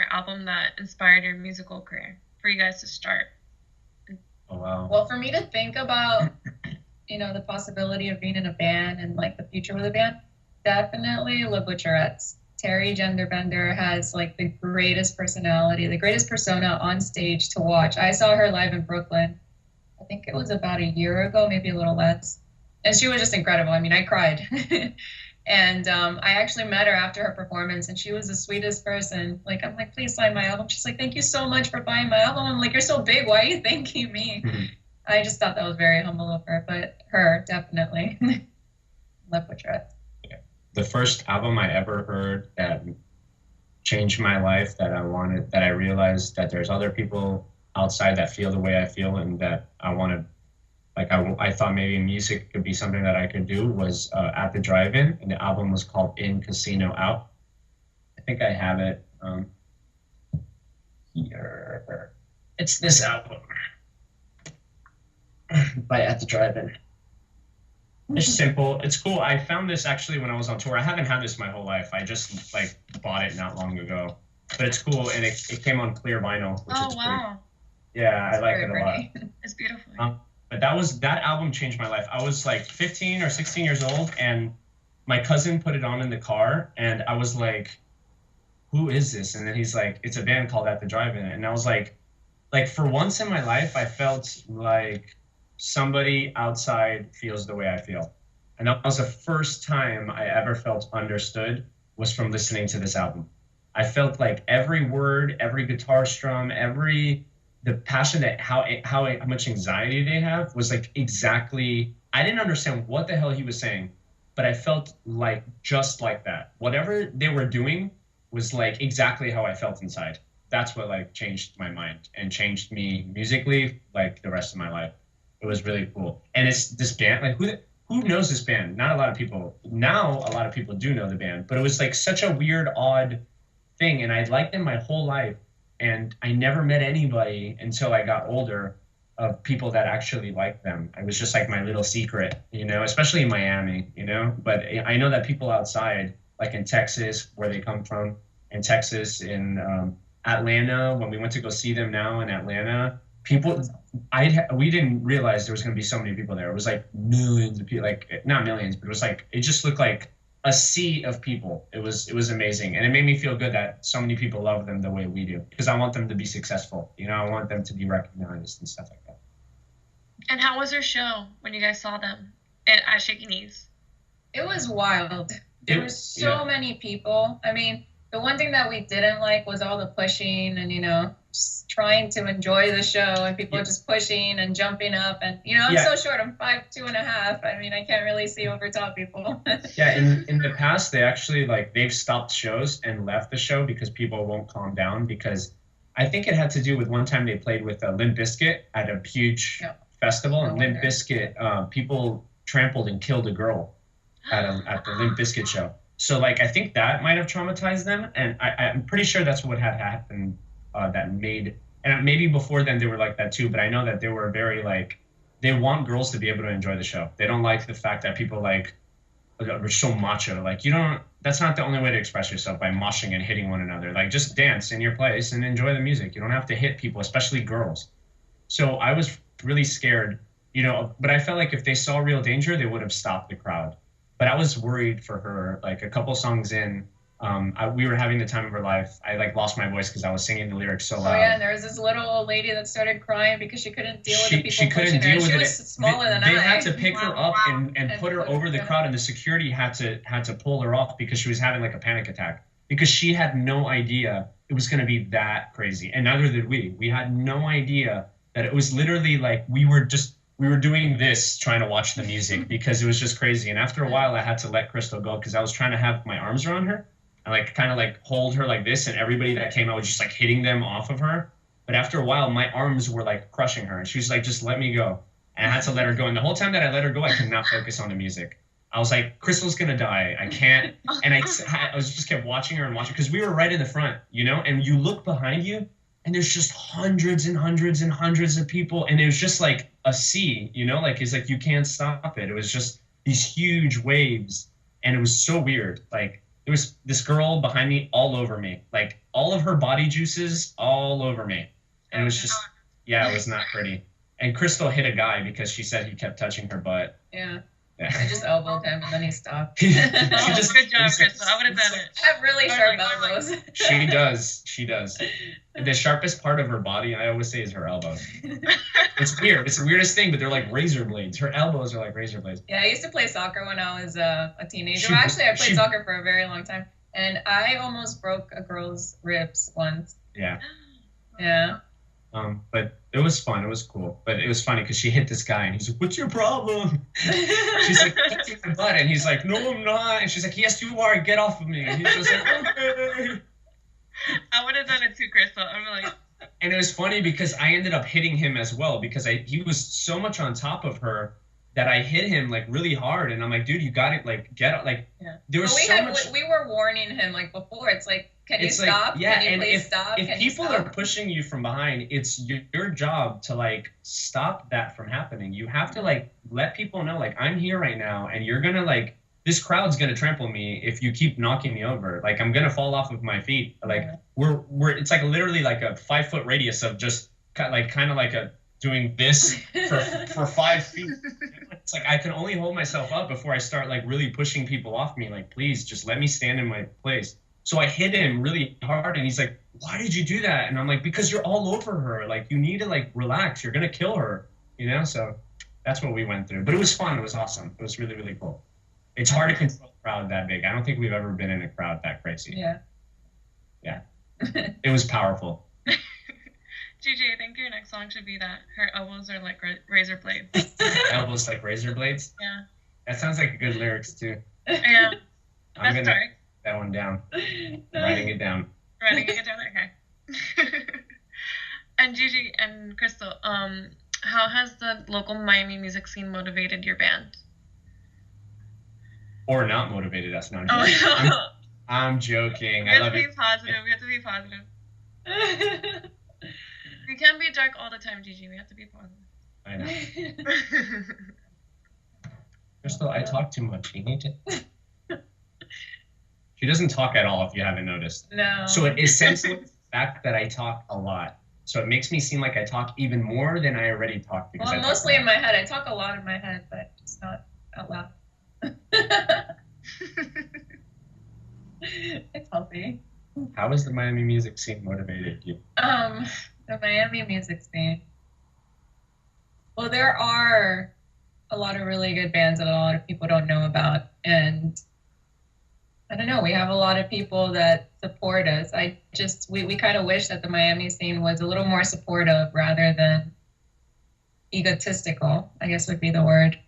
or album that inspired your musical career for you guys to start? Oh, wow. Well, for me to think about, the possibility of being in a band and like the future with a band, definitely Le Butcherettes. Terry Genderbender has like the greatest personality, the greatest persona on stage to watch. I saw her live in Brooklyn. I think it was about a year ago, maybe a little less. And she was just incredible. I mean, I cried. And I actually met her after her performance, and she was the sweetest person. Like, I'm like, please sign my album. She's like, thank you so much for buying my album. I'm like, you're so big. Why are you thanking me? I just thought that was very humble of her, but her, definitely. Love Butcherettes. The first album I ever heard that changed my life, that I realized that there's other people outside that feel the way I feel, and that I wanted, I thought maybe music could be something that I could do, was at the DriveIn, and the album was called In Casino Out. I think I have it here. It's this album by At the DriveIn. It's simple. It's cool. I found this actually when I was on tour. I haven't had this my whole life. I just bought it not long ago. But it's cool, and it came on clear vinyl, which is wow. Pretty, yeah, I like it a lot. It's beautiful. But that album changed my life. I was like 15 or 16 years old, and my cousin put it on in the car, and I was like, who is this? And then he's like, it's a band called At the Drive-In. And I was like for once in my life, I felt like somebody outside feels the way I feel. And that was the first time I ever felt understood, was from listening to this album. I felt like every word, every guitar strum, the passion that how much anxiety they have was like exactly, I didn't understand what the hell he was saying, but I felt like just like that. Whatever they were doing was like exactly how I felt inside. That's what like changed my mind and changed me musically like the rest of my life. It was really cool. And it's this band, like who knows this band? Not a lot of people. Now a lot of people do know the band, but it was like such a weird, odd thing. And I'd liked them my whole life. And I never met anybody until I got older of people that actually liked them. It was just like my little secret, especially in Miami, But I know that people outside, like in Texas, where they come from, in Texas, in Atlanta, when we went to go see them now in Atlanta, we didn't realize there was going to be so many people there. It was like millions of people, like not millions, but it just looked like a sea of people. It was amazing. And it made me feel good that so many people love them the way we do, because I want them to be successful. I want them to be recognized and stuff like that. And how was your show when you guys saw them at Shaky Knees? It was wild. There were so many people. I mean, the one thing that we didn't like was all the pushing and, just trying to enjoy the show, and people just pushing and jumping up. And, I'm so short. I'm 5'2.5". I mean, I can't really see over top people. Yeah, in the past, they actually, they've stopped shows and left the show because people won't calm down, because I think it had to do with one time they played with Limp Bizkit at a huge festival, and Limp Bizkit, people trampled and killed a girl at the Limp Bizkit show. So, I think that might have traumatized them, and I'm pretty sure that's what had happened that made, and maybe before then they were like that too, but I know that they were very, they want girls to be able to enjoy the show. They don't like the fact that people, are so macho. That's not the only way to express yourself, by moshing and hitting one another. Just dance in your place and enjoy the music. You don't have to hit people, especially girls. So I was really scared, but I felt like if they saw Real Danger, they would have stopped the crowd. But I was worried for her. A couple songs in, we were having the time of her life. I lost my voice because I was singing the lyrics so loud. Oh yeah, and there was this little old lady that started crying because she couldn't deal with the people pushing her. She was smaller than I. They had to pick her up and put her over the crowd, and the security had to pull her off because she was having a panic attack, because she had no idea it was going to be that crazy, and neither did we. We had no idea that it was literally we were doing this trying to watch the music because it was just crazy. And after a while, I had to let Crystal go because I was trying to have my arms around her and kind of hold her like this, and everybody that came out was just hitting them off of her. But after a while, my arms were crushing her, and she was like, just let me go. And I had to let her go. And the whole time that I let her go, I could not focus on the music. I was like, Crystal's gonna die. I can't. And I was just kept watching her and watching, because we were right in the front, and you look behind you and there's just hundreds and hundreds and hundreds of people. And it was just a sea, it's you can't stop it. It was just these huge waves. And it was so weird. There was this girl behind me all over me, like all of her body juices all over me. And it was just, yeah, it was not pretty. And Crystal hit a guy because she said he kept touching her butt. Yeah. Yeah. I just elbowed him and then he stopped. She Oh, just, good job, Crystal. I would have done it. I have really sharp elbows. she does. The sharpest part of her body, I always say, is her elbow. It's weird. It's the weirdest thing, but they're like razor blades. Her elbows are like razor blades. Yeah, I used to play soccer when I was a teenager. Actually, I played soccer for a very long time. And I almost broke a girl's ribs once. Yeah. Yeah. But it was fun. It was cool. But it was funny because she hit this guy and he's like, "What's your problem?" She's like, "Touching my butt," and he's like, "No, I'm not." And she's like, "Yes, you are. Get off of me." And he's just like, "Okay." I would have done it too, Crystal. I'm like. And it was funny because I ended up hitting him as well because he was so much on top of her that I hit him like really hard. And I'm like, "Dude, you got it. Like, get it." Like, yeah. There was we were warning him like before. It's like, can you stop? Yeah, can you please stop? If people are pushing you from behind, it's your job to like stop that from happening. You have to like let people know like I'm here right now, and you're gonna like this crowd's gonna trample me if you keep knocking me over. Like I'm gonna fall off of my feet. Like we're it's like literally like a 5-foot radius of just kind of like a doing this for 5 feet. It's like I can only hold myself up before I start like really pushing people off me. Like please just let me stand in my place. So I hit him really hard and he's like, "Why did you do that?" And I'm like, "Because you're all over her. Like you need to like relax. You're gonna kill her." You know, so that's what we went through. But it was fun. It was awesome. It was really, really cool. It's hard to control a crowd that big. I don't think we've ever been in a crowd that crazy. Yeah. Yeah. It was powerful. Gigi, I think your next song should be that. Her elbows are like razor blades. Elbows like razor blades? Yeah. That sounds like good lyrics too. Yeah. I'm That's gonna right. that one down. Writing it down. Writing it down. Okay. And Gigi and Crystal, how has the local Miami music scene motivated your band? Or not motivated us. No, I'm joking. We I have love to be it. positive. We have to be positive. We can't be dark all the time, Gigi. We have to be positive. I know. Crystal, I talk too much. You need to. She doesn't talk at all, if you haven't noticed. No. So it essentially the fact that I talk a lot. So it makes me seem like I talk even more than I already talk. Well, mostly in my head. I talk a lot in my head, but it's not out loud. It's healthy. How has the Miami music scene motivated you? The Miami music scene. Well, there are a lot of really good bands that a lot of people don't know about, and I don't know, we have a lot of people that support us. We kind of wish that the Miami scene was a little more supportive rather than egotistical, I guess would be the word.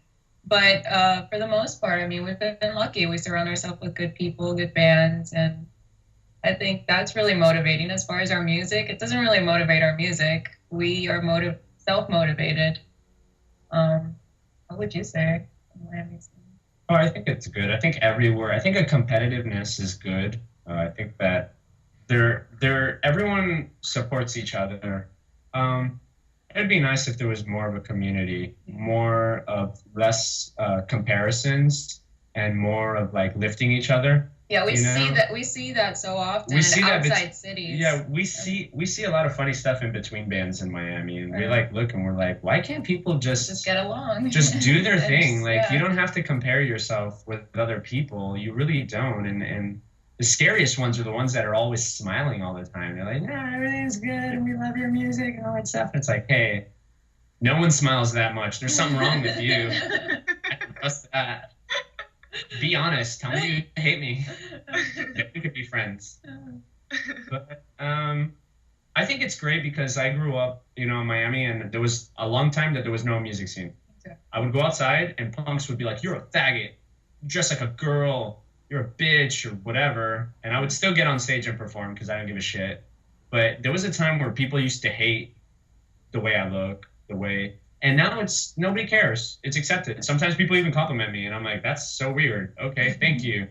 But for the most part, I mean, we've been lucky. We surround ourselves with good people, good bands, and I think that's really motivating. As far as our music, it doesn't really motivate our music. We are self-motivated. What would you say? Oh, I think it's good. I think everywhere. I think a competitiveness is good. I think that everyone supports each other. It'd be nice if there was more of a community, more of less comparisons, and more of like lifting each other. Yeah, we see that so often in outside cities. Yeah, we see a lot of funny stuff in between bands in Miami, and we like look and we're like, why can't people just get along? Just do their thing. Like you don't have to compare yourself with other people. You really don't. And the scariest ones are the ones that are always smiling all the time. They're like, "Nah, everything's good, and we love your music and all that stuff." And it's like, hey, no one smiles that much. There's something wrong with you. What's that? Be honest. Tell me you hate me. We could be friends. But I think it's great because I grew up, in Miami, and there was a long time that there was no music scene. Okay. I would go outside, and punks would be like, "You're a faggot. You dress like a girl. You're a bitch," or whatever. And I would still get on stage and perform because I don't give a shit. But there was a time where people used to hate the way I look, and now it's nobody cares. It's accepted. Sometimes people even compliment me, and I'm like, that's so weird. Okay, thank you.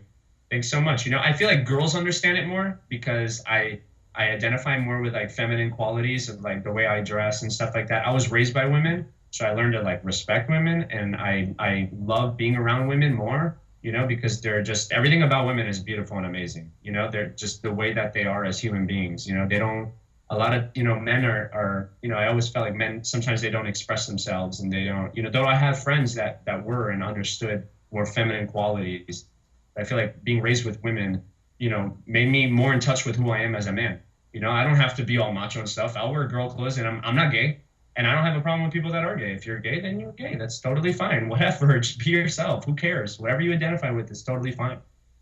Thanks so much. I feel like girls understand it more because I identify more with like feminine qualities of like the way I dress and stuff like that. I was raised by women, so I learned to like respect women, and I love being around women more. because they're just, everything about women is beautiful and amazing. They're just the way that they are as human beings. They don't, a lot of, men are, I always felt like men, sometimes they don't express themselves, and they don't, though I have friends that were and understood more feminine qualities. I feel like being raised with women, made me more in touch with who I am as a man. I don't have to be all macho and stuff. I'll wear girl clothes, and I'm not gay. And I don't have a problem with people that are gay. If you're gay, then you're gay. That's totally fine. Whatever, just be yourself. Who cares? Whatever you identify with is totally fine.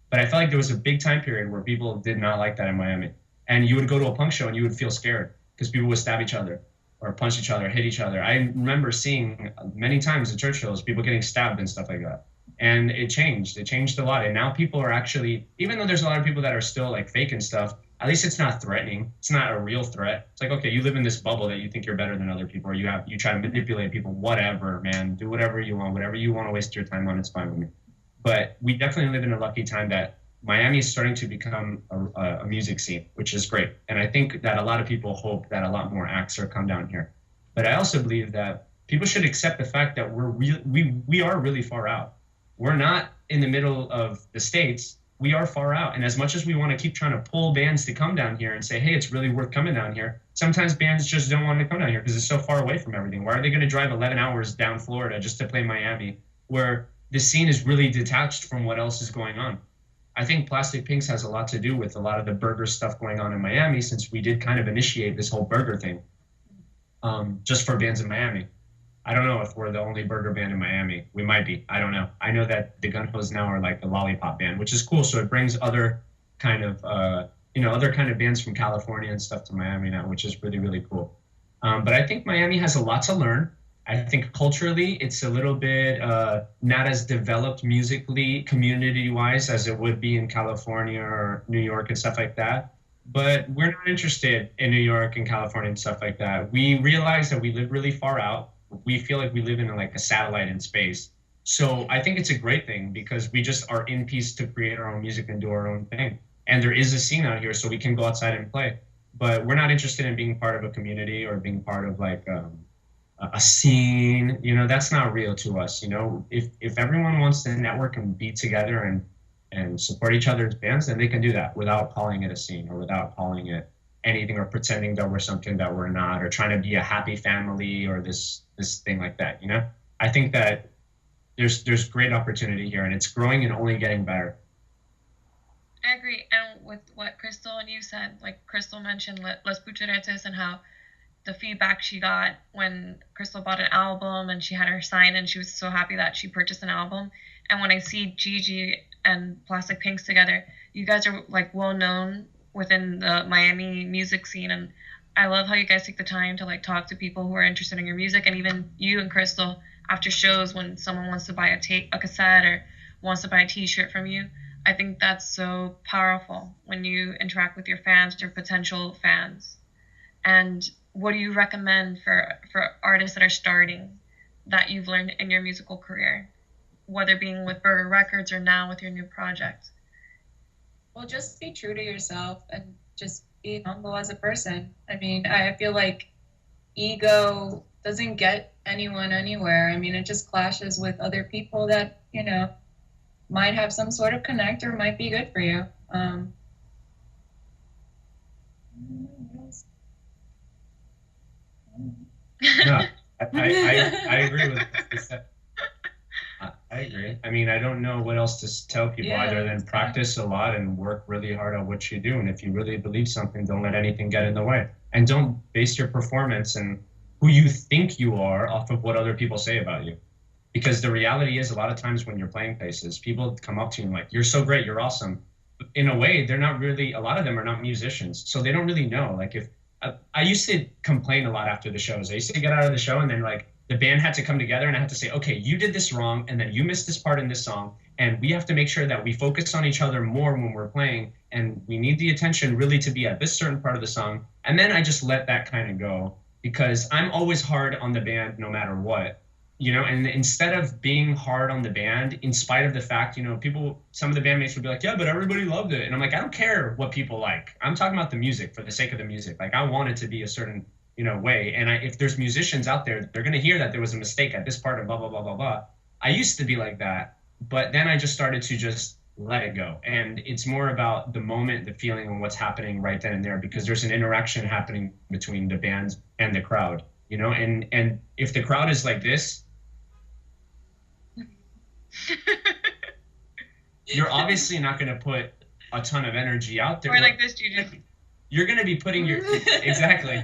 But I felt like there was a big time period where people did not like that in Miami. And you would go to a punk show and you would feel scared because people would stab each other or punch each other, hit each other. I remember seeing many times at church shows, people getting stabbed and stuff like that. And it changed. It changed a lot. And now people are actually, even though there's a lot of people that are still like fake and stuff, at least it's not threatening. It's not a real threat. It's like, okay, you live in this bubble that you think you're better than other people, or you try to manipulate people. Whatever, man. Do whatever you want. Whatever you want to waste your time on, it's fine with me. But we definitely live in a lucky time that Miami is starting to become a music scene, which is great. And I think that a lot of people hope that a lot more acts are come down here. But I also believe that people should accept the fact that we are really far out. We're not in the middle of the States. We are far out. And as much as we want to keep trying to pull bands to come down here and say, hey, it's really worth coming down here, sometimes bands just don't want to come down here because it's so far away from everything. Why are they going to drive 11 hours down Florida just to play Miami, where the scene is really detached from what else is going on? I think Plastic Pinks has a lot to do with a lot of the burger stuff going on in Miami, since we did kind of initiate this whole burger thing just for bands in Miami. I don't know if we're the only burger band in Miami. We might be. I don't know. I know that the Gunhos now are like the lollipop band, which is cool. So it brings other kind of, other kind of bands from California and stuff to Miami now, which is really, really cool. But I think Miami has a lot to learn. I think culturally, it's a little bit not as developed musically, community-wise, as it would be in California or New York and stuff like that. But we're not interested in New York and California and stuff like that. We realize that we live really far out. We feel like we live in like a satellite in space. So I think it's a great thing because we just are in peace to create our own music and do our own thing. And there is a scene out here, so we can go outside and play. But we're not interested in being part of a community or being part of like a scene. That's not real to us. If everyone wants to network and be together and support each other's bands, then they can do that without calling it a scene or without calling it anything or pretending that we're something that we're not, or trying to be a happy family or this thing like that. I think that there's great opportunity here, and it's growing and only getting better. I agree. And with what Crystal and you said, like Crystal mentioned Las Pucheretes and how the feedback she got when Crystal bought an album and she had her sign and she was so happy that she purchased an album. And when I see Gigi and Plastic Pinks together, you guys are like well known within the Miami music scene, and I love how you guys take the time to like talk to people who are interested in your music. And even you and Crystal, after shows, when someone wants to buy a cassette or wants to buy a t-shirt from you, I think that's so powerful when you interact with your fans or potential fans. And what do you recommend for artists that are starting that you've learned in your musical career, whether being with Burger Records or now with your new project? Well, just be true to yourself and just be humble as a person. I mean, I feel like ego doesn't get anyone anywhere. I mean, it just clashes with other people that, might have some sort of connect or might be good for you. No, I agree with this. I agree. I mean, I don't know what else to tell people other than practice a lot and work really hard on what you do. And if you really believe something, don't let anything get in the way. And don't base your performance and who you think you are off of what other people say about you. Because the reality is, a lot of times when you're playing places, people come up to you and like, you're so great, you're awesome. In a way, they're not really, a lot of them are not musicians. So they don't really know. Like if, I used to complain a lot after the shows. I used to get out of the show and then like, the band had to come together and I had to say, okay, you did this wrong and then you missed this part in this song. And we have to make sure that we focus on each other more when we're playing. And we need the attention really to be at this certain part of the song. And then I just let that kind of go because I'm always hard on the band no matter what, and instead of being hard on the band, in spite of the fact, some of the bandmates would be like, yeah, but everybody loved it. And I'm like, I don't care what people like. I'm talking about the music for the sake of the music. Like I want it to be a certain way. And if there's musicians out there, they're going to hear that there was a mistake at this part of blah, blah, blah, blah, blah. I used to be like that, But then I just started to just let it go. And it's more about the moment, the feeling, and what's happening right then and there, because there's an interaction happening between the band and the crowd, you know? And if the crowd is like this, you're obviously not going to put a ton of energy out there. Or like this, Juju. You're going to be putting your, exactly.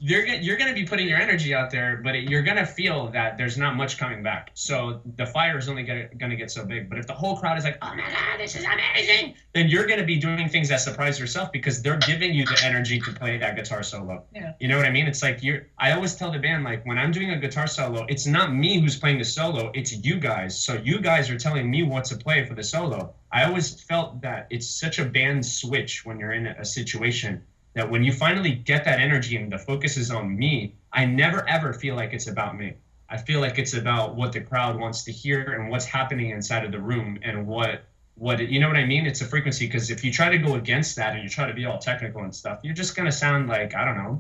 You're going to be putting your energy out there, but you're going to feel that there's not much coming back. So the fire is only going to get so big. But if the whole crowd is like, oh my God, this is amazing, then you're going to be doing things that surprise yourself because they're giving you the energy to play that guitar solo. Yeah. You know what I mean? It's like I always tell the band, like, when I'm doing a guitar solo, it's not me who's playing the solo, it's you guys. So you guys are telling me what to play for the solo. I always felt that it's such a band switch when you're in a situation that when you finally get that energy and the focus is on me, I never ever feel like it's about me. I feel like it's about what the crowd wants to hear and what's happening inside of the room and what you know what I mean? It's a frequency, because if you try to go against that and you try to be all technical and stuff, you're just going to sound like, I don't know,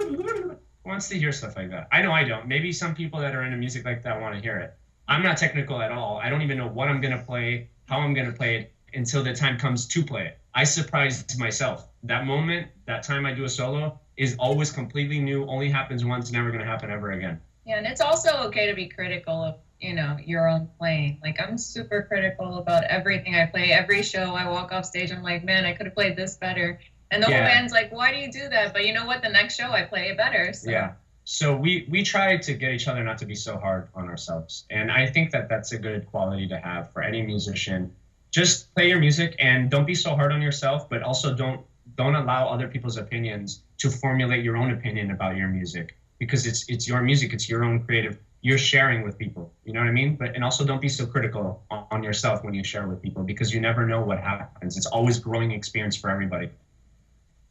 who wants to hear stuff like that? I know I don't. Maybe some people that are into music like that want to hear it. I'm not technical at all. I don't even know what I'm going to play, how I'm going to play it until the time comes to play it. I surprised myself. That moment, that time I do a solo is always completely new, only happens once, never going to happen ever again. Yeah, and it's also okay to be critical of, you know, your own playing. Like, I'm super critical about everything I play. Every show I walk off stage, I'm like, man, I could have played this better. And the whole band's like, why do you do that? But you know what? The next show I play it better. So. Yeah. So we try to get each other not to be so hard on ourselves. And I think that that's a good quality to have for any musician. Just play your music and don't be so hard on yourself, but also don't allow other people's opinions to formulate your own opinion about your music, because it's your music, it's your own creative, you're sharing with people, you know what I mean? And also don't be so critical on yourself when you share with people, because you never know what happens. It's always growing experience for everybody.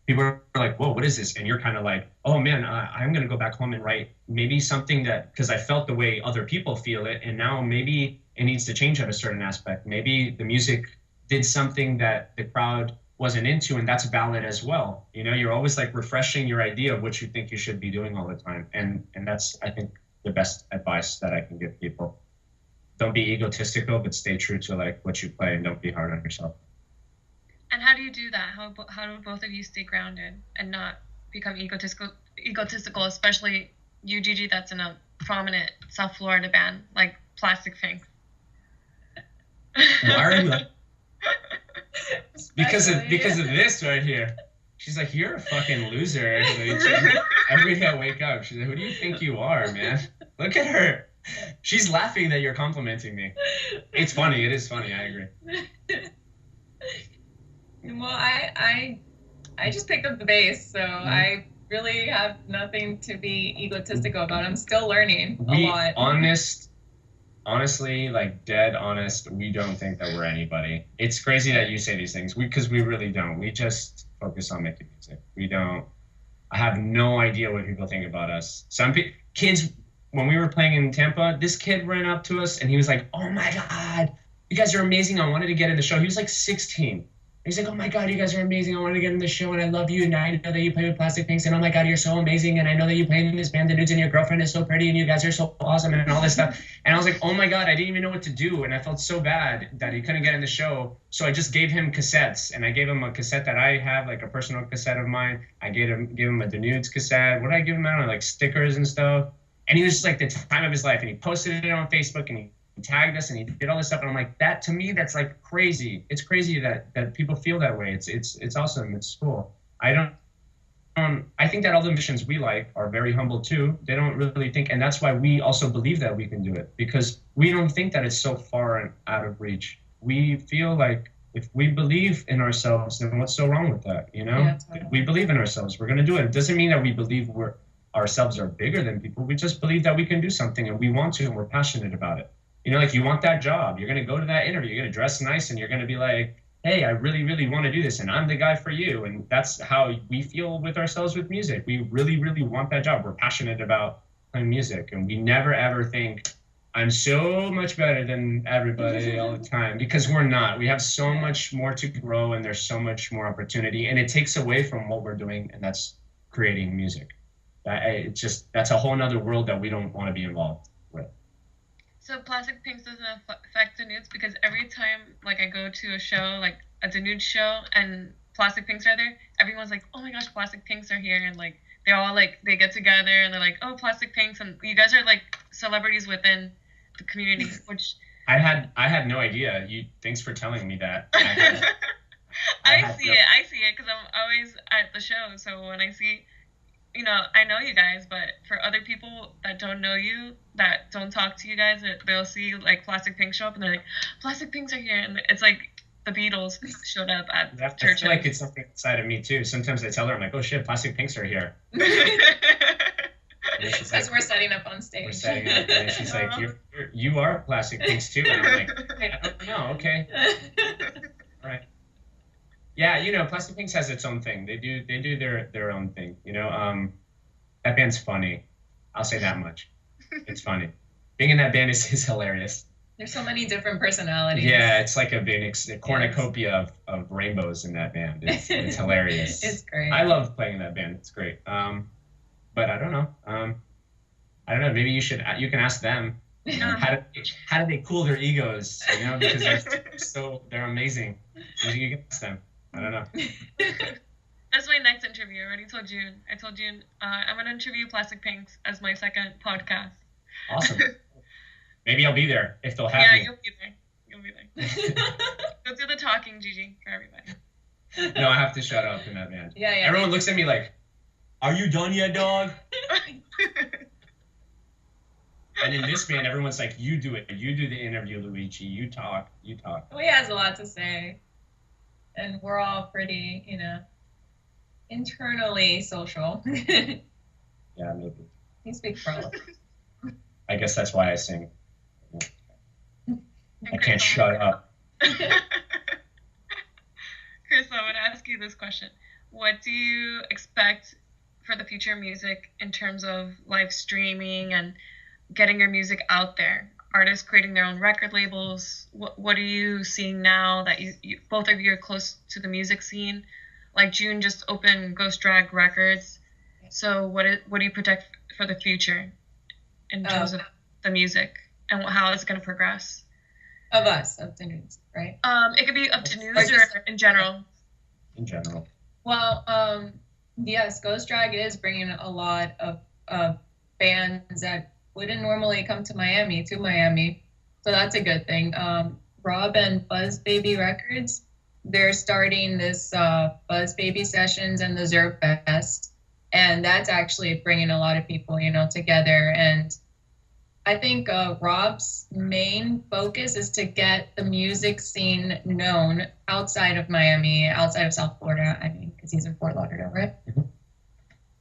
People are like, whoa, what is this? And you're kind of like, oh man, I'm going to go back home and write maybe something that, because I felt the way other people feel it, and now maybe it needs to change at a certain aspect. Maybe the music did something that the crowd wasn't into, and that's valid as well. You know, you're always like refreshing your idea of what you think you should be doing all the time. And that's, I think, the best advice that I can give people. Don't be egotistical, but stay true to like what you play, and don't be hard on yourself. And how do you do that? How do both of you stay grounded and not become egotistical, especially you, Gigi, that's in a prominent South Florida band like Plastic Fink? Why are you like, because of this right here? She's like, you're a fucking loser. Every day I wake up, she's like, who do you think you are, man? Look at her. She's laughing that you're complimenting me. It's funny. It is funny. I agree. Well, I just picked up the bass, so I really have nothing to be egotistical about. I'm still learning a lot. Honestly, like dead honest, we don't think that we're anybody. It's crazy that you say these things, because we really don't. We just focus on making music. I have no idea what people think about us. Some kids, when we were playing in Tampa, this kid ran up to us and he was like, oh my God, you guys are amazing. I wanted to get in the show. He was like 16. He's like, oh my God, you guys are amazing. I wanted to get in the show, and I love you. And I know that you play with Plastic Pinks, and oh my God, you're so amazing. And I know that you play in this band, Dénudés, and your girlfriend is so pretty, and you guys are so awesome, and all this stuff. And I was like, oh my God, I didn't even know what to do. And I felt so bad that he couldn't get in the show. So I just gave him cassettes, and I gave him a cassette that I have, like a personal cassette of mine. I gave him a Dénudés cassette. What did I give him? I don't know, like stickers and stuff. And he was just like the time of his life. And he posted it on Facebook, and he tagged us, and he did all this stuff, and I'm like, that to me, that's like crazy. It's crazy that people feel that way. It's awesome. It's cool. I think that all the musicians we like are very humble too. They don't really think, and that's why we also believe that we can do it, because we don't think that it's so far and out of reach. We feel like if we believe in ourselves, then what's so wrong with that? You know, yeah, totally. We believe in ourselves. We're gonna do it. It doesn't mean that we believe ourselves are bigger than people. We just believe that we can do something, and we want to, and we're passionate about it. You know, like you want that job, you're going to go to that interview, you're going to dress nice, and you're going to be like, hey, I really, really want to do this, and I'm the guy for you. And that's how we feel with ourselves with music. We really, really want that job. We're passionate about playing music, and we never, ever think, I'm so much better than everybody all the time, because we're not. We have so much more to grow, and there's so much more opportunity, and it takes away from what we're doing, and that's creating music. That's a whole nother world that we don't want to be involved with. So Plastic Pinks doesn't affect the nudes because every time like I go to a show, like a Dénudés show, and Plastic Pinks are there, everyone's like, "Oh my gosh, Plastic Pinks are here!" And like they all like they get together and they're like, "Oh, Plastic Pinks!" And you guys are like celebrities within the community, which I had no idea. Thanks for telling me that. I see it because I'm always at the show. So when I see, I know you guys, but for other people that don't know you, that don't talk to you guys, they'll see like Plastic Pinks show up and they're like, Plastic Pinks are here, and it's like the Beatles showed up at church. I feel like it's something inside of me too. Sometimes I tell her, I'm like, oh shit, Plastic Pinks are here. Because we're setting up on stage. We're setting up, and she's like, you are Plastic Pinks too, and I'm like, hey, I don't know, okay, all right. Yeah, Plastic Pinks has its own thing. They do their own thing. That band's funny. I'll say that much. It's funny. Being in that band is hilarious. There's so many different personalities. Yeah, it's like a cornucopia of rainbows in that band. It's hilarious. It's great. I love playing in that band. It's great. But I don't know. I don't know. Maybe you can ask them. How do they cool their egos? Because they're amazing. You can ask them. I don't know. That's my next interview. I already told June. I told June I'm going to interview Plastic Pinks as my second podcast. Awesome. Maybe I'll be there if they'll have me. Yeah, you'll be there. Go do the talking, Gigi, for everybody. No, I have to shut up in that band. Yeah. Everyone looks at me like, are you done yet, dog? And in this band, everyone's like, you do it. You do the interview, Luigi. You talk. Well, he has a lot to say. And we're all pretty, internally social. Yeah, maybe. You speak for all of us. I guess that's why I sing. I can't shut up. Chris, I would ask you this question. What do you expect for the future of music in terms of live streaming and getting your music out there? Artists creating their own record labels. What are you seeing now that you both of you are close to the music scene? Like June just opened Ghost Drag Records. So what do you predict for the future in terms of the music and how it's going to progress? Of us, of the news, right? It could be up to news or in general. In general. Well, yes, Ghost Drag is bringing a lot of bands that wouldn't normally come to Miami, so that's a good thing. Rob and Buzz Baby Records, they're starting this Buzz Baby Sessions and the Zerb Fest, and that's actually bringing a lot of people, together. And I think Rob's main focus is to get the music scene known outside of Miami, outside of South Florida, because he's in Fort Lauderdale, right?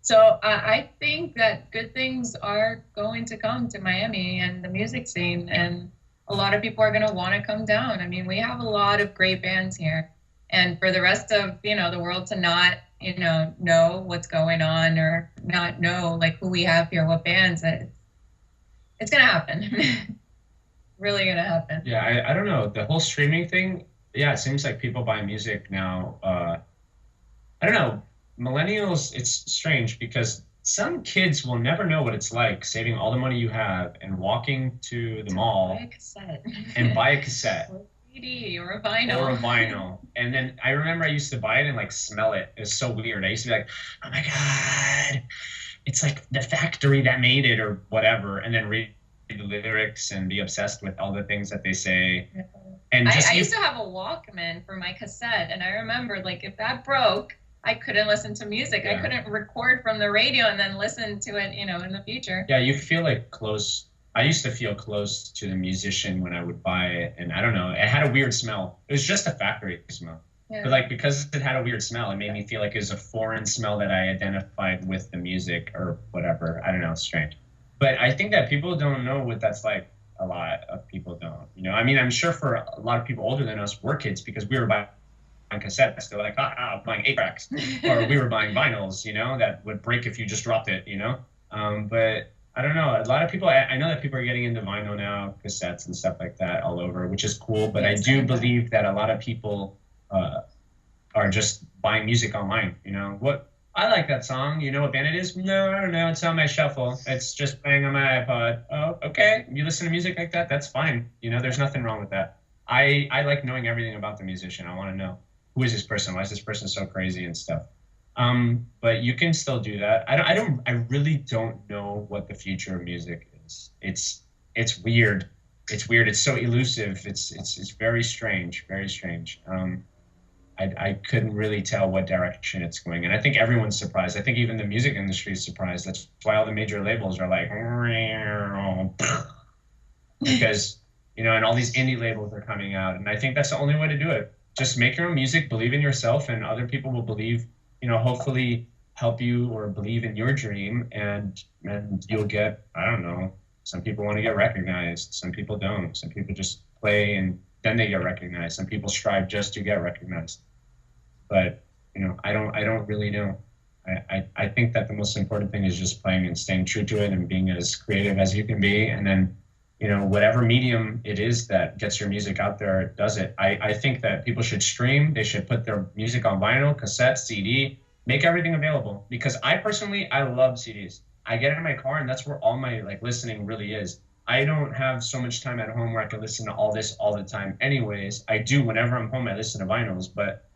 So I think that good things are going to come to Miami and the music scene, and a lot of people are going to want to come down. We have a lot of great bands here, and for the rest of, the world to not, know what's going on or not know like who we have here, what bands, it's going to happen. Really going to happen. Yeah, I don't know. The whole streaming thing, yeah, it seems like people buy music now. I don't know. Millennials, it's strange because some kids will never know what it's like saving all the money you have and walking to the mall and buy a cassette. Or a CD or a vinyl. And then I remember I used to buy it and like smell it. It was so weird. I used to be like, oh my God, it's like the factory that made it or whatever. And then read the lyrics and be obsessed with all the things that they say. And I used to have a Walkman for my cassette, and I remember like if that broke, I couldn't listen to music. Yeah. I couldn't record from the radio and then listen to it, in the future. Yeah, you feel like close. I used to feel close to the musician when I would buy it, and I don't know, it had a weird smell. It was just a factory smell. Yeah. But like because it had a weird smell, it made me feel like it was a foreign smell that I identified with the music or whatever. I don't know, it's strange. But I think that people don't know what that's like. A lot of people don't. I'm sure for a lot of people older than us, we're kids because we were buying cassettes. They're like, buying 8-tracks, or we were buying vinyls, that would break if you just dropped it, But I don't know. A lot of people, I know that people are getting into vinyl now, cassettes and stuff like that all over, which is cool. But I do believe that a lot of people are just buying music online. I like that song. You know what band it is? No, I don't know. It's on my shuffle. It's just playing on my iPod. Oh, okay. You listen to music like that? That's fine. You know, there's nothing wrong with that. I like knowing everything about the musician. I want to know, who is this person? Why is this person so crazy and stuff? But you can still do that. I really don't know what the future of music is. It's weird. It's weird. It's so elusive. It's very strange. Very strange. I couldn't really tell what direction it's going. And I think everyone's surprised. I think even the music industry is surprised. That's why all the major labels are like, because, you know, and all these indie labels are coming out. And I think that's the only way to do it. Just make your own music, believe in yourself, and other people will believe, you know, hopefully help you or believe in your dream. And you'll get, I don't know, some people want to get recognized. Some people don't. Some people just play and then they get recognized. Some people strive just to get recognized. But, you know, I don't really know. I think that the most important thing is just playing and staying true to it and being as creative as you can be. And then, you know, whatever medium it is that gets your music out there, does it. I think that people should stream. They should put their music on vinyl, cassette, CD, make everything available. Because I personally, I love CDs. I get in my car and that's where all my like listening really is. I don't have so much time at home where I can listen to all this all the time. Anyways, I do whenever I'm home, I listen to vinyls, but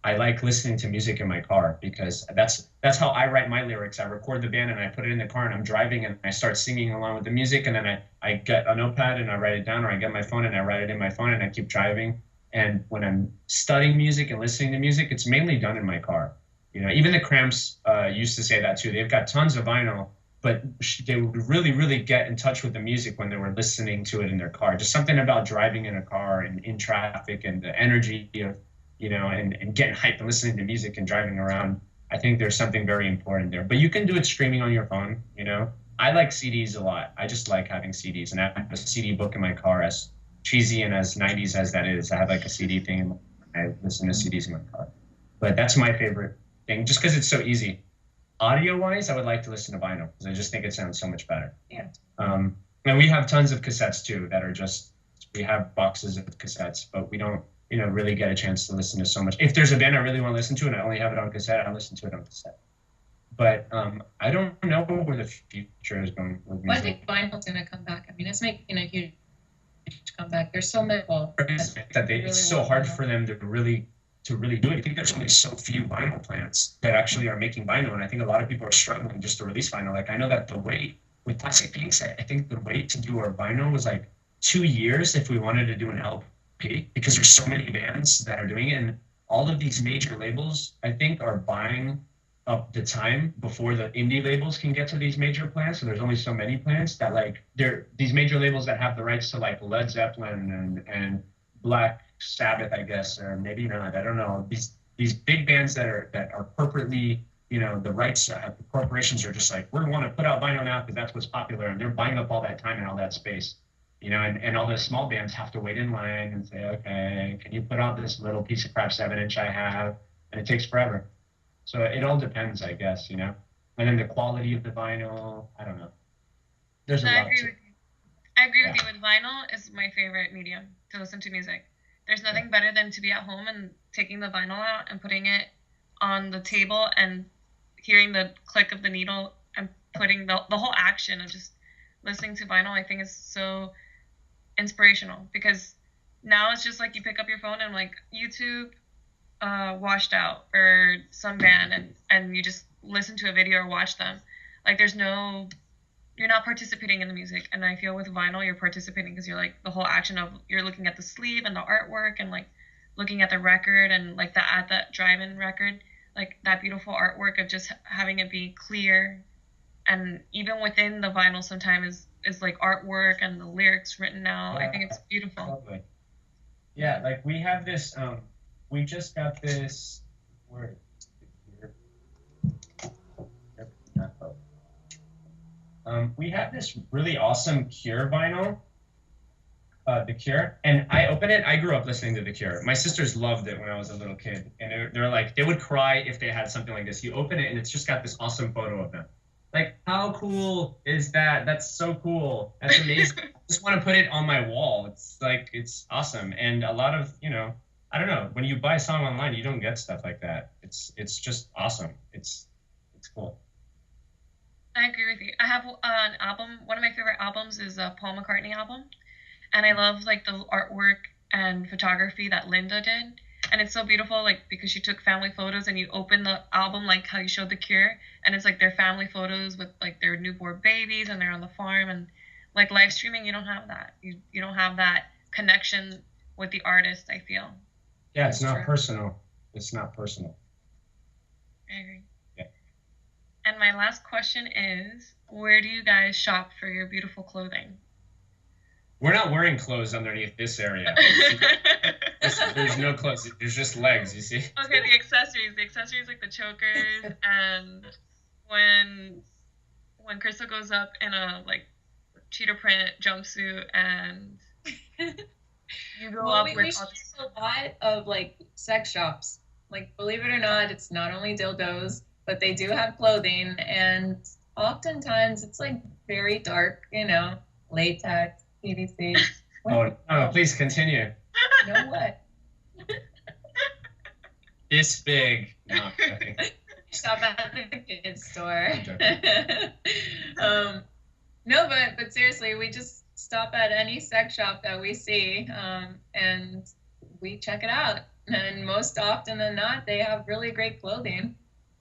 I like listening to music in my car because that's how I write my lyrics. I record the band and I put it in the car and I'm driving and I start singing along with the music, and then I get a notepad and I write it down, or I get my phone and I write it in my phone and I keep driving. And when I'm studying music and listening to music, it's mainly done in my car. You know, even the Cramps used to say that too. They've got tons of vinyl, but they would really, really get in touch with the music when they were listening to it in their car. Just something about driving in a car and in traffic and the energy of, you know, and getting hyped and listening to music and driving around. I think there's something very important there. But you can do it streaming on your phone, you know. I like CDs a lot. I just like having CDs. And I have a CD book in my car, as cheesy and as 90s as that is. I have like a CD thing and I listen to CDs in my car. But that's my favorite thing, just because it's so easy. Audio-wise, I would like to listen to vinyl because I just think it sounds so much better. Yeah. And we have tons of cassettes too that are just, we have boxes of cassettes, but we don't, you know, really get a chance to listen to so much. If there's a band I really want to listen to and I only have it on cassette, I listen to it on cassette. But I don't know where the future is going with music. Well, I think vinyl's going to come back. I mean, it's making a huge comeback. There's so many people it's so hard for them to really do it. I think there's only so few vinyl plants that actually are making vinyl, and I think a lot of people are struggling just to release vinyl. Like, I know that the wait with Plastic Pinks, I think the wait to do our vinyl was like 2 years if we wanted to do an LP. Because there's so many bands that are doing it, and all of these major labels, I think, are buying up the time before the indie labels can get to these major plants. So there's only so many plants that, like, these major labels that have the rights to like Led Zeppelin and Black Sabbath, I guess, or maybe not. I don't know. These big bands that are corporately, you know, the rights, the corporations are just like, we want to put out vinyl now because that's what's popular, and they're buying up all that time and all that space. You know, and all the small bands have to wait in line and say, okay, can you put out this little piece of crap 7-inch I have? And it takes forever. So it all depends, I guess, you know. And then the quality of the vinyl, I don't know. There's a lot. I agree with you. With vinyl is my favorite medium to listen to music. There's nothing better than to be at home and taking the vinyl out and putting it on the table and hearing the click of the needle and putting the whole action of just listening to vinyl. I think is so inspirational, because now it's just like you pick up your phone and like YouTube Washed Out or some band and you just listen to a video or watch them. Like, you're not participating in the music. And I feel with vinyl you're participating, because you're like, the whole action of, you're looking at the sleeve and the artwork and like looking at the record and like at that drive-in record, like that beautiful artwork of just having it be clear. And even within the vinyl sometimes is like artwork and the lyrics written out. I think it's beautiful. Totally. Yeah, like we have this, we just got this, where we have this really awesome Cure vinyl, The Cure, and I opened it. I grew up listening to The Cure. My sisters loved it when I was a little kid, and they're like, they would cry if they had something like this. You open it and it's just got this awesome photo of them. Like, how cool is that? That's so cool. That's amazing. I just want to put it on my wall. It's like, it's awesome. And a lot of, you know, I don't know. When you buy a song online, you don't get stuff like that. It's just awesome. It's cool. I agree with you. I have an album. One of my favorite albums is a Paul McCartney album, and I love like the artwork and photography that Linda did. And it's so beautiful, like, because she took family photos, and you open the album like how you showed The Cure, and it's like their family photos with like their newborn babies, and they're on the farm, and like live streaming, you don't have that. You don't have that connection with the artist, I feel. Yeah, it's not personal. It's not personal. I agree. Yeah. And my last question is, where do you guys shop for your beautiful clothing? We're not wearing clothes underneath this area. There's no clothes. There's just legs, you see? Okay, the accessories. The accessories like the chokers, and when Crystal goes up in a like cheetah print jumpsuit, and you go up with we shop a lot of like sex shops. Like, believe it or not, it's not only dildos, but they do have clothing, and oftentimes it's like very dark, latex, PVC. Oh, no, please continue. You know what? This big. No, okay. Shop at the kids store. No, but seriously, we just stop at any sex shop that we see, and we check it out. And most often than not, they have really great clothing.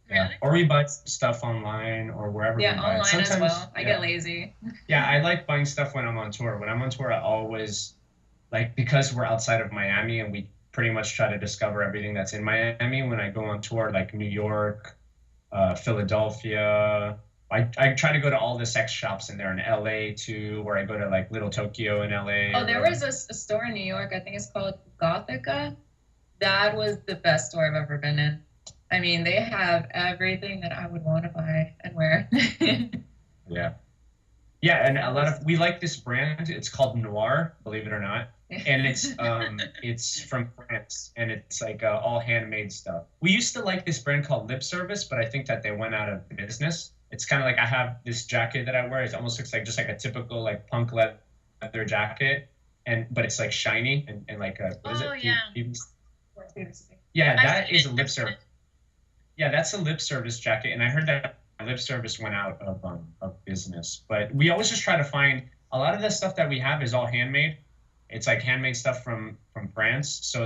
Yeah. Really? Or we buy stuff online or wherever. Yeah, we buy it. online Sometimes, as well. I yeah. get lazy. Yeah, I like buying stuff when I'm on tour. When I'm on tour, I always, like, because we're outside of Miami and we pretty much try to discover everything that's in Miami. When I go on tour, like New York, Philadelphia, I try to go to all the sex shops in there, in LA too, or I go to like Little Tokyo in LA. Oh, there was a store in New York, I think it's called Gothica. That was the best store I've ever been in. I mean, they have everything that I would want to buy and wear. Yeah. Yeah, and we like this brand. It's called Noir, believe it or not. And it's from France, and it's like all handmade stuff. We used to like this brand called Lip Service, but I think that they went out of business. It's kind of like, I have this jacket that I wear. It almost looks like just like a typical like punk leather jacket, but it's like shiny and like what is it? Yeah. Yeah, that is a Lip Service. Yeah, that's a Lip Service jacket, and I heard that Lip Service went out of business. But we always just try to find, a lot of the stuff that we have is all handmade. It's like handmade stuff from France. So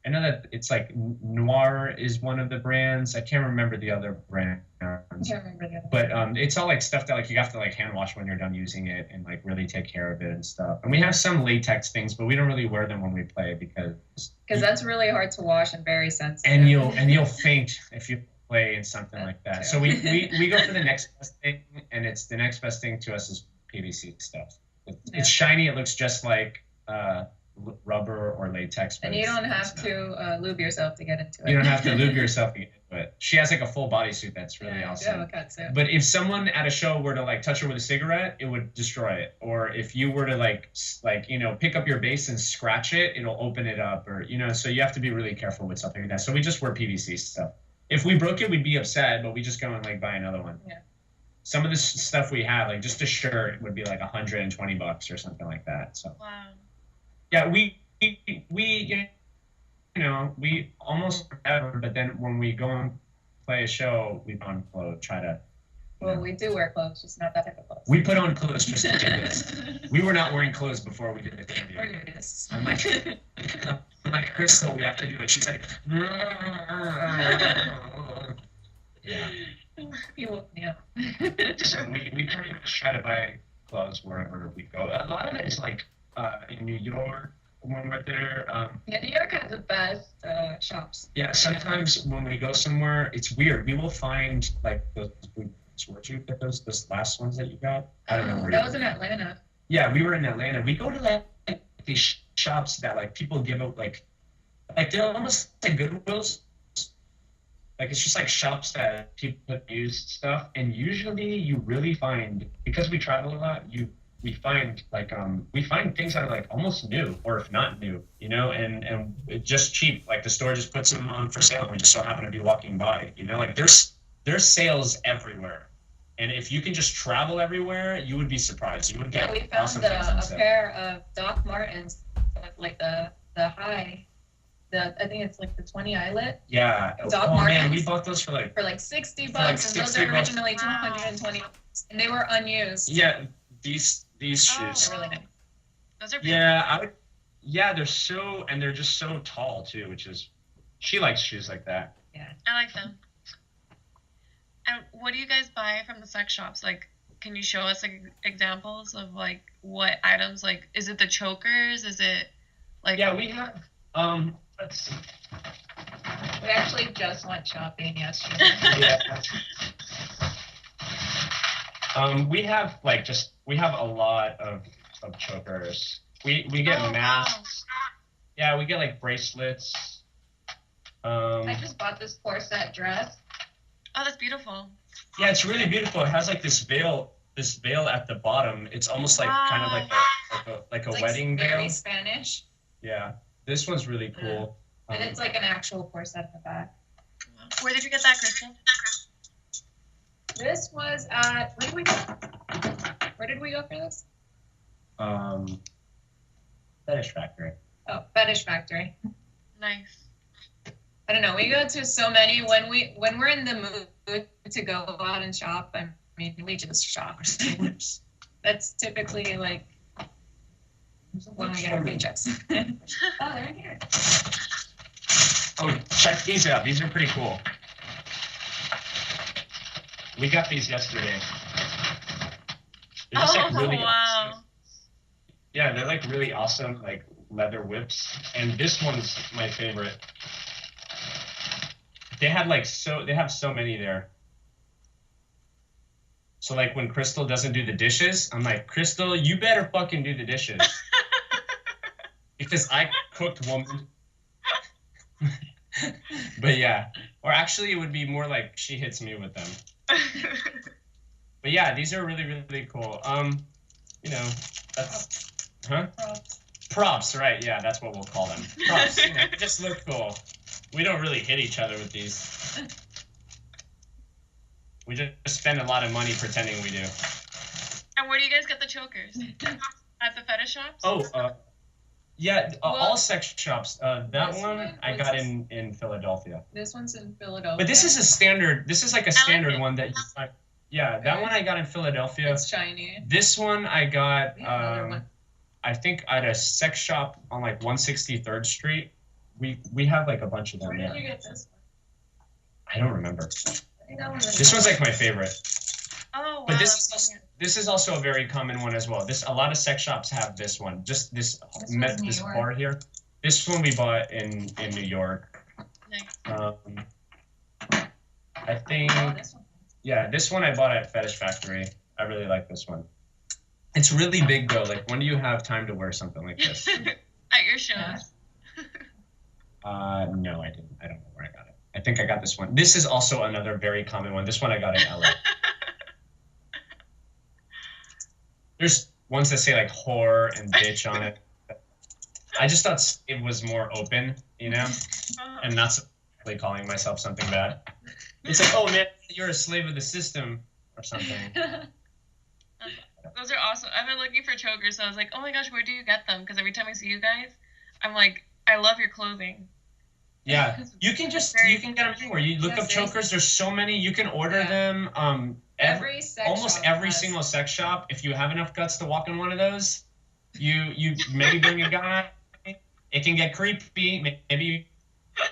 I know that it's like Noir is one of the brands. I can't remember the other brand. But it's all like stuff that like you have to like hand wash when you're done using it, and like really take care of it and stuff. And we have some latex things, but we don't really wear them when we play because that's really hard to wash and very sensitive. And you'll faint if you play in something like that. Too. So we go for the next best thing, and it's the next best thing to us is PVC stuff. It's shiny. It looks just like rubber or latex. And you don't have to lube yourself to get into it. You don't have to lube yourself to get into it. She has like a full bodysuit that's really awesome. Yeah, a catsuit. But if someone at a show were to like touch her with a cigarette, it would destroy it. Or if you were to like pick up your bass and scratch it, it'll open it up. Or so you have to be really careful with something like that. So we just wear PVC stuff. If we broke it, we'd be upset, but we just go and like buy another one. Yeah. Some of the stuff we have, like just a shirt, would be like $120 or something like that. So. Wow. Yeah, we almost never, but then when we go and play a show, we put on clothes, try to. Well, we do wear clothes, just not that type of clothes. We put on clothes just to do this. We were not wearing clothes before we did the interview. We're nudists. I'm like, Crystal, we have to do it. She's like, yeah. You woke me up. So we pretty much try to buy clothes wherever we go. A lot of it is like in New York when we're there. Yeah, New York has the best shops. Yeah, sometimes when we go somewhere, it's weird. We will find like those boots. Where'd you get those last ones that you got? I don't know where. That was in Atlanta. Yeah, we were in Atlanta. We go to like these shops that like people give out like they're almost like Goodwills. Like it's just like shops that people use stuff, and usually you really find, because we travel a lot, we find things that are like almost new, or if not new, and it's just cheap. Like the store just puts them on for sale, and we just so happen to be walking by, like there's sales everywhere, and if you can just travel everywhere, you would be surprised. You would get we found awesome things a pair of Doc Martens, like the high I think it's like the 20 eyelet. Yeah. Doc oh man, Martens. we bought those for like $60, like and 60 those are bucks. originally $220, and they were unused. Yeah, these shoes. They're really nice. Those are beautiful. Yeah, they're just so tall too, which is she likes shoes like that. Yeah. I like them. And what do you guys buy from the sex shops? Like, can you show us like examples of like what items? Like, is it the chokers? Is it like? Yeah, we have. Let's see. We actually just went shopping yesterday. Yeah. We have a lot of chokers. We get masks. Wow. Yeah, we get like bracelets. I just bought this corset dress. Oh, that's beautiful. Yeah, it's really beautiful. It has like this veil at the bottom. It's almost like kind of like a wedding veil. Very Spanish. Yeah, this one's really cool. And it's like an actual corset in the back. Where did you get that, Crystal? This was at where did we go for this? Fetish Factory. Oh, Fetish Factory. Nice. I don't know. We go to so many when we're in the mood to go out and shop. I mean, we just shop. That's typically like when we get our paychecks. Oh, they're in here. Oh, check these out. These are pretty cool. We got these yesterday. They're just like really awesome. Yeah, they're like really awesome, like leather whips. And this one's my favorite. They have so many there. So like when Crystal doesn't do the dishes, I'm like, Crystal, you better fucking do the dishes. Because I cooked woman. But yeah. Or actually it would be more like she hits me with them. But yeah, these are really, really cool. You know, that's Props, right, yeah, that's what we'll call them. Props, you know, they just look cool. We don't really hit each other with these. We just spend a lot of money pretending we do. And where do you guys get the chokers? At the fetish shops? Oh, yeah, all sex shops. That one I got in Philadelphia. This one's in Philadelphia. But this is like a standard one that you find. Yeah, that one I got in Philadelphia. It's shiny. This one I got, I think at a sex shop on like 163rd Street. We have like a bunch of them. Where did you get this one? I don't remember. This one's like my favorite. Oh, wow. But this is also a very common one as well. A lot of sex shops have this one. Just this part here. This one we bought in New York. Nice. I think this one I bought at Fetish Factory. I really like this one. It's really big though. Like, when do you have time to wear something like this? At your shows. No, I didn't. I don't know where I got it. I think I got this one. This is also another very common one. This one I got in LA. There's ones that say like whore and bitch on it. I just thought it was more open, you know, and not simply calling myself something bad. It's like, oh man, you're a slave of the system or something. Those are awesome. I've been looking for chokers, so I was like, oh my gosh, where do you get them? Because every time I see you guys, I'm like, I love your clothing. Yeah, you can get them anywhere. You look up chokers. There's so many. You can order them. Almost every single sex shop. If you have enough guts to walk in one of those, you maybe bring a guy. It can get creepy. Maybe you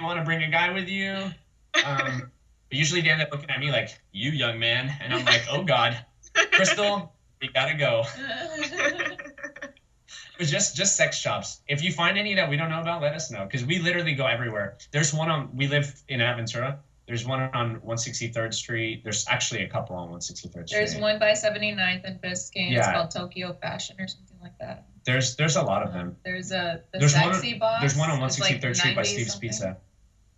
want to bring a guy with you. But usually they end up looking at me like, you young man, and I'm like, oh God, Crystal, we gotta go. But just sex shops. If you find any that we don't know about, let us know, because we literally go everywhere. There's one we live in Aventura. There's one on 163rd Street. There's actually a couple on 163rd Street. There's one by 79th and Biscayne. Yeah. It's called Tokyo Fashion or something like that. There's a lot of them. There's Sexy Box. There's one on 163rd Street by Steve's something. Pizza.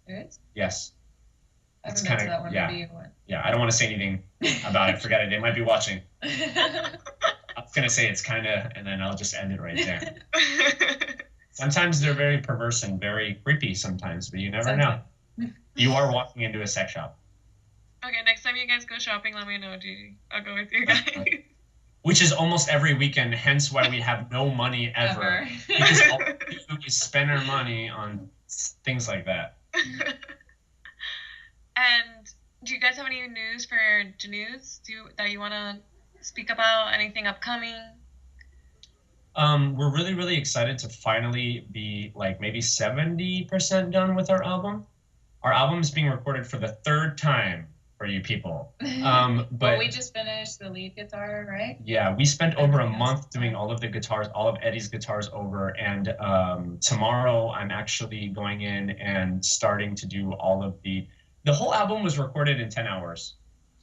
There is? Yes. I haven't been to that one. Yeah. Maybe you went. Yeah, I don't want to say anything about it. Forget it. They might be watching. I was going to say it's kind of, and then I'll just end it right there. Sometimes they're very perverse and very creepy sometimes, but you never know. You are walking into a sex shop. Okay, next time you guys go shopping, let me know, Gigi. I'll go with you guys. Which is almost every weekend, hence why we have no money ever. Because do is spend our money on things like that. And do you guys have any news for Dénudés that you want to speak about? Anything upcoming? We're really, really excited to finally be like maybe 70% done with our album. Our album is being recorded for the third time for you people. But we just finished the lead guitar, right? Yeah, we spent over a month doing all of the guitars, all of Eddie's guitars over. And tomorrow I'm actually going in and starting to do all of the whole album was recorded in 10 hours,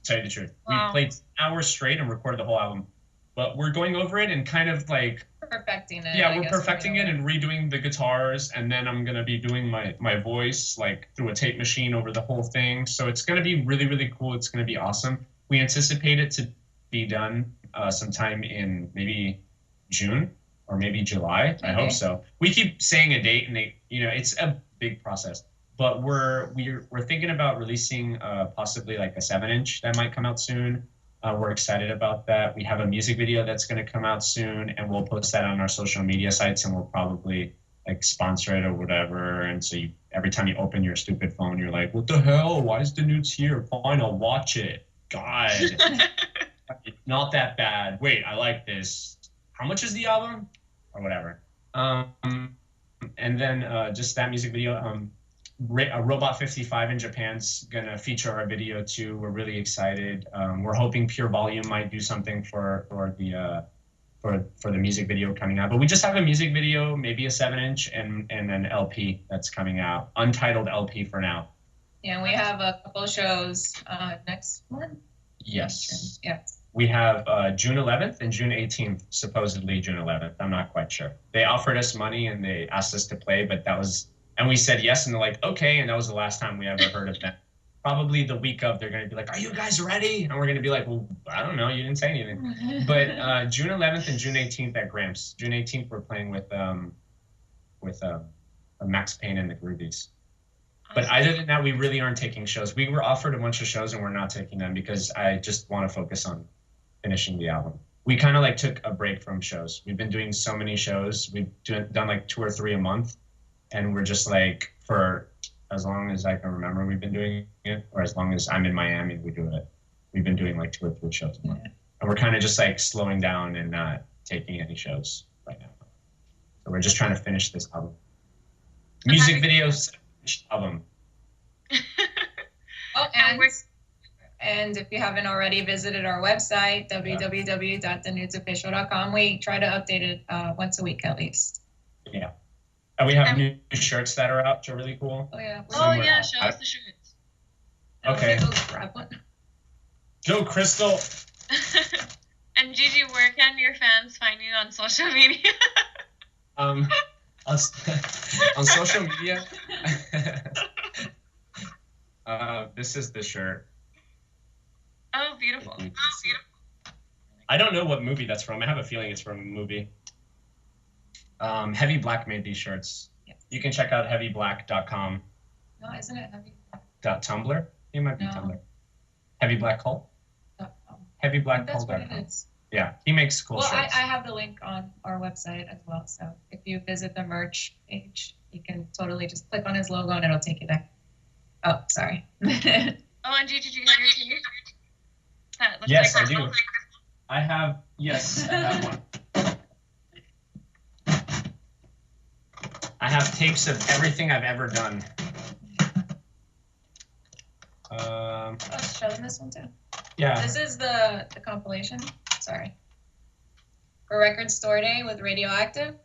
to tell you the truth. Wow. We played hours straight and recorded the whole album. But we're going over it and kind of like perfecting it. Yeah, we're perfecting it and redoing the guitars, and then I'm gonna be doing my voice like through a tape machine over the whole thing. So it's gonna be really, really cool. It's gonna be awesome. We anticipate it to be done sometime in maybe June or maybe July. I hope so. We keep saying a date, and it's a big process. But we're thinking about releasing possibly like a 7-inch that might come out soon. We're excited about that. We have a music video that's going to come out soon, and we'll post that on our social media sites, and we'll probably like sponsor it or whatever. And so every time you open your stupid phone, you're like, what the hell? Why is Dénudés here? Fine, I'll watch it. God, it's not that bad. Wait, I like this. How much is the album? Or whatever. And then just that music video. Robot 55 in Japan's gonna feature our video too. We're really excited. We're hoping Pure Volume might do something for the music video coming out. But we just have a music video, maybe a 7-inch, and an LP that's coming out, untitled LP for now. Yeah, we have a couple shows next month. Yes. Yes. We have June 11th and June 18th, supposedly June 11th. I'm not quite sure. They offered us money and they asked us to play, but and we said yes, and they're like, okay, and that was the last time we ever heard of them. Probably the week of, they're going to be like, are you guys ready? And we're going to be like, well, I don't know, you didn't say anything. But June 11th and June 18th at Gramps. June 18th, we're playing with Max Payne and the Groovies. But other than that, we really aren't taking shows. We were offered a bunch of shows, and we're not taking them because I just want to focus on finishing the album. We kind of like took a break from shows. We've been doing so many shows. We've done like 2 or 3 a month. And we're just like, for as long as I can remember, we've been doing it, or as long as I'm in Miami, we do it. We've been doing like 2 or 3 shows a month. And we're kind of just like slowing down and not taking any shows right now. So we're just trying to finish this album. Music videos, album. Oh, and if you haven't already visited our website, www.denudesofficial.com, we try to update it once a week at least. Yeah. And we have new shirts that are out, which are really cool. Oh, yeah. Yeah, show us the shirts. Okay. Go grab one. Go, Crystal. And Gigi, where can your fans find you on social media? On social media, this is the shirt. Oh, beautiful. I don't know what movie that's from. I have a feeling it's from a movie. Heavy Black made these shirts. Yes. You can check out heavyblack.com. No, isn't it Heavy Black? .tumblr? It might be Tumblr. Heavy Black Cult? That's what HeavyBlackCult.com. it is. Yeah, he makes cool shirts. Well, I have the link on our website as well. So if you visit the merch page, you can totally just click on his logo and it'll take you there. Oh, sorry. Oh, and Gigi, do you have your t-shirt? Yes, I do. I have one. I have tapes of everything I've ever done. Let's show them this one too. Yeah. This is the compilation. Sorry. For Record Store Day with Radioactive.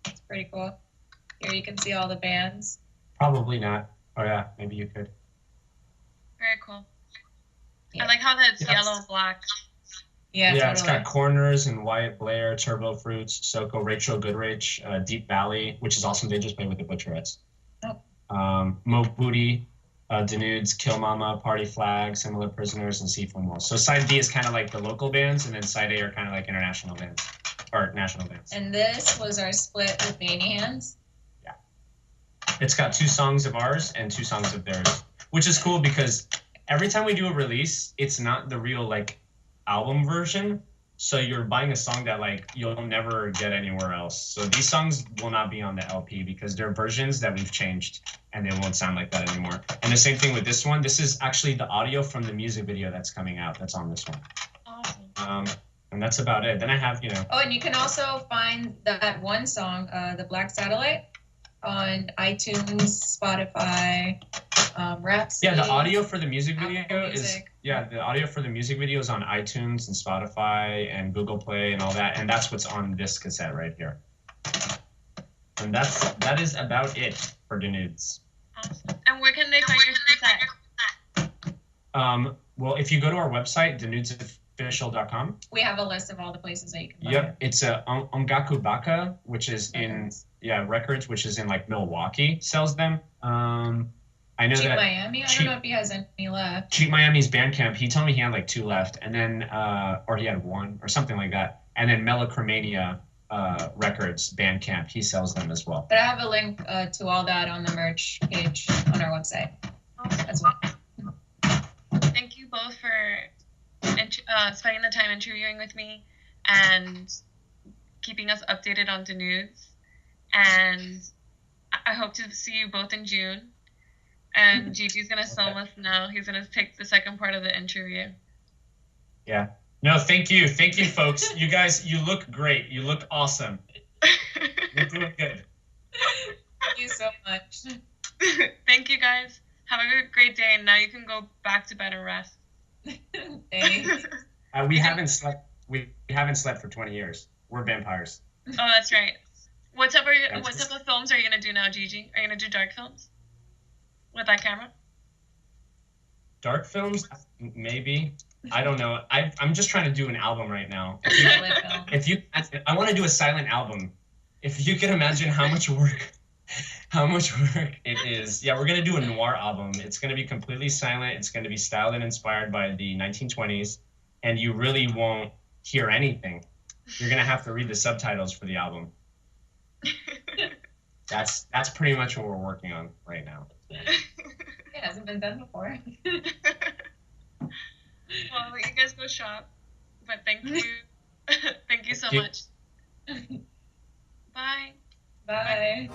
It's pretty cool. Here you can see all the bands. Probably not. Oh yeah, maybe you could. Very cool. Yeah. I like how that's yellow and black. Yeah, yeah, totally. It's got Corners and Wyatt Blair, Turbo Fruits, Soko, Rachel Goodrich, Deep Valley, which is awesome. They just played with the Butcherettes. Oh. Mo Booty, Dénudés, Kill Mama, Party Flag, Similar Prisoners, and Seafoam Wolf. So side B is kind of like the local bands, and then side A are kind of like international bands, or national bands. And this was our split with Veiny Hands. Yeah. It's got 2 songs of ours and 2 songs of theirs, which is cool because every time we do a release, it's not the real like album version. So you're buying a song that like you'll never get anywhere else. So these songs will not be on the LP because they're versions that we've changed and they won't sound like that anymore. And the same thing with this one. This is actually the audio from the music video that's coming out. That's on this one. Awesome. And that's about it. Then I have, Oh, and you can also find that one song, The Black Satellite, on iTunes, Spotify, Rhapsody. Yeah, the audio for the music video Music. the audio for the music video is on iTunes and Spotify and Google Play and all that, and that's what's on this cassette right here. And that is about it for Dénudés. Awesome. And where can they find your cassette? Well, if you go to our website, denudesofficial.com. We have a list of all the places that you can buy Yep, it. it's a Ongaku Baka, which is Records, which is in like Milwaukee, sells them. I know Cheap that Miami. I don't know if he has any left. Cheap Miami's Bandcamp. He told me he had like 2 left, and then or he had 1 or something like that. And then Melochromania Records Bandcamp, he sells them as well. But I have a link to all that on the merch page on our website as well. Thank you both for spending the time interviewing with me and keeping us updated on Dénudés. And I hope to see you both in June. And Gigi's going to solo us now. He's going to take the second part of the interview. Yeah. No, thank you. Thank you, folks. You guys, you look great. You look awesome. You're doing good. Thank you so much. Thank you, guys. Have a great day. And now you can go back to bed and rest. Thanks. We haven't slept for 20 years. We're vampires. Oh, that's right. What type of films are you going to do now, Gigi? Are you going to do dark films? With that camera? Dark films? Maybe. I don't know. I'm just trying to do an album right now. I want to do a silent album. If you can imagine how much work it is. Yeah, we're going to do a noir album. It's going to be completely silent. It's going to be styled and inspired by the 1920s. And you really won't hear anything. You're going to have to read the subtitles for the album. That's pretty much what we're working on right now. It hasn't been done before. Well, you guys go shop. But thank you. Thank you so much. Bye. Bye.